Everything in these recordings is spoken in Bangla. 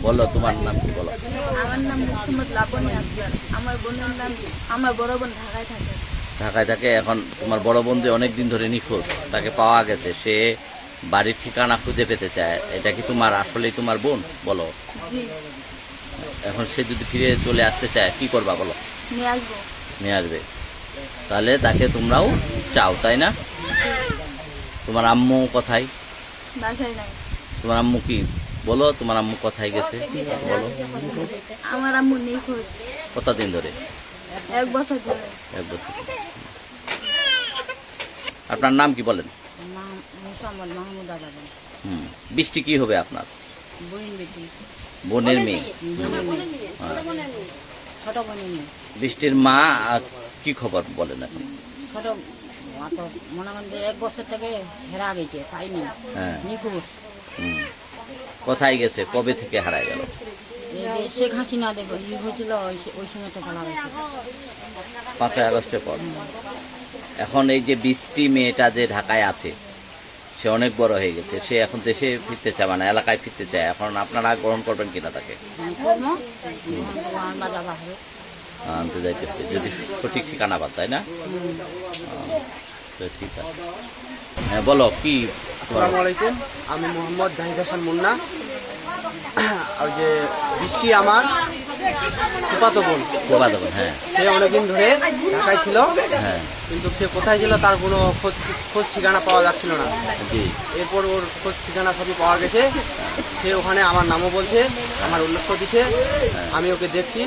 বলো তোমার নাম কি বলো? আমার নাম মোহাম্মদ লাবণী আক্তার। আমার বোনের নাম, আমার বড় বোন ঢাকায় থাকে। ঢাকায় থাকে। এখন তোমার বড় বন্ধু অনেক দিন ধরে নিখোঁজ, তাকে পাওয়া গেছে, সে বাড়ির ঠিকানা খুঁজে পেতে চায়। এটা কি তোমার আসলেই তোমার বোন বলো? জি। এখন সে যদি ফিরে চলে আসতে চায় কি করবা বলো? নিয়ে আসবো। নিয়ে আসবে। তাহলে তাকে তোমরাও চাও, তাই না? তোমার আম্মু কোথায়? বাসায় নাই। তোমার আম্মু কি বলো? তোমার আম্মু কোথায় গেছে বলো? আমার আম্মু নিখোঁজ। কতদিন ধরে? 1 বছর ধরে। 1 বছর। আপনার নাম কি বলেন? মোহাম্মদ মাহমুদ আলম। বৃষ্টি কি হবে আপনার? বোন বেটি। বোনের মেয়ে। ছোট বোনের মেয়ে। বৃষ্টির মা কি খবর বলেন এখন? ছোট মনে করেন 1 বছর থেকে হেরা গেছে, পাইনি। হ্যাঁ। নিখোঁজ। কোথায় গেছে? কবে থেকে হারায় গেল? শেখ হাসিনা দেব হয়েছিল ওই সময় তো বলা গেছে। 5ই আগস্টের পর। এখন এই যে বৃষ্টি মেয়েটা যে ঢাকায় আছে, সে অনেক বড় হয়ে গেছে, সে এখন দেশে ফিরতে চায়, মানে এলাকায় ফিরতে চায়। এখন আপনারা গ্রহণ করবেন কিনা তাকে? আনতে যাইতে হবে, যদি সঠিক ঠিকানা পান, তাই না? তো ঠিক আছে। হ্যাঁ বলো কি? আসসালামু আলাইকুম, আমি মোহাম্মদ জাহিদ হাসান মুন্না। আর যে বৃষ্টি আমার ফুফাতো বোন। হ্যাঁ। সে অনেকদিন ধরে ঢাকায় ছিল, হ্যাঁ। কিন্তু সে কোথায় ছিল তার কোনো খোঁজ ঠিকানা পাওয়া যাচ্ছিল না। জি। এরপর ওর খোঁজ ঠিকানা সবই পাওয়া গেছে। সে ওখানে আমার নামও বলছে, আমার উল্লেখ দিছে, আমি ওকে দেখছি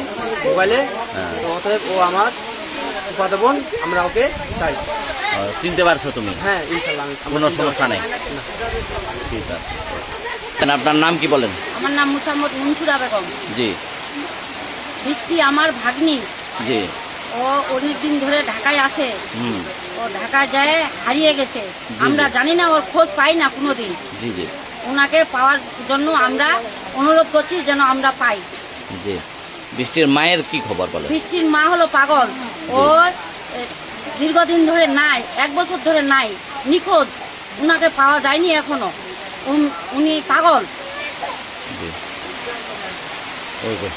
মোবাইলে। তো অতএব ও আমার ফুফাতো বোন, আমরা ওকে চাই। চিনতে পারছো তুমি? হ্যাঁ ইনশাল্লাহ, কোনো সমস্যা নেই। ঠিক আছে। আপনার নাম কি বলেন? আমার নাম মোহাম্মদ মনসুরা বেগম। জি। বৃষ্টি আমার ভাগ্নি। জি। ও অনেকদিন ধরে ঢাকায় আছে। ও ঢাকায় যায় হারিয়ে গেছে। আমরা জানি না, ওর খোঁজ পাই না কোনোদিন। জি জি। ওনাকে পাওয়ার জন্য আমরা অনুরোধ করছি যেন আমরা পাই। জি। বৃষ্টির মায়ের কি খবর বলে? বৃষ্টির মা হলো পাগল। ও দীর্ঘদিন ধরে নাই, 1 বছর ধরে নাই, নিখোঁজ। ওনাকে পাওয়া যায়নি এখনো। উনি পাগল। জি। ওকে।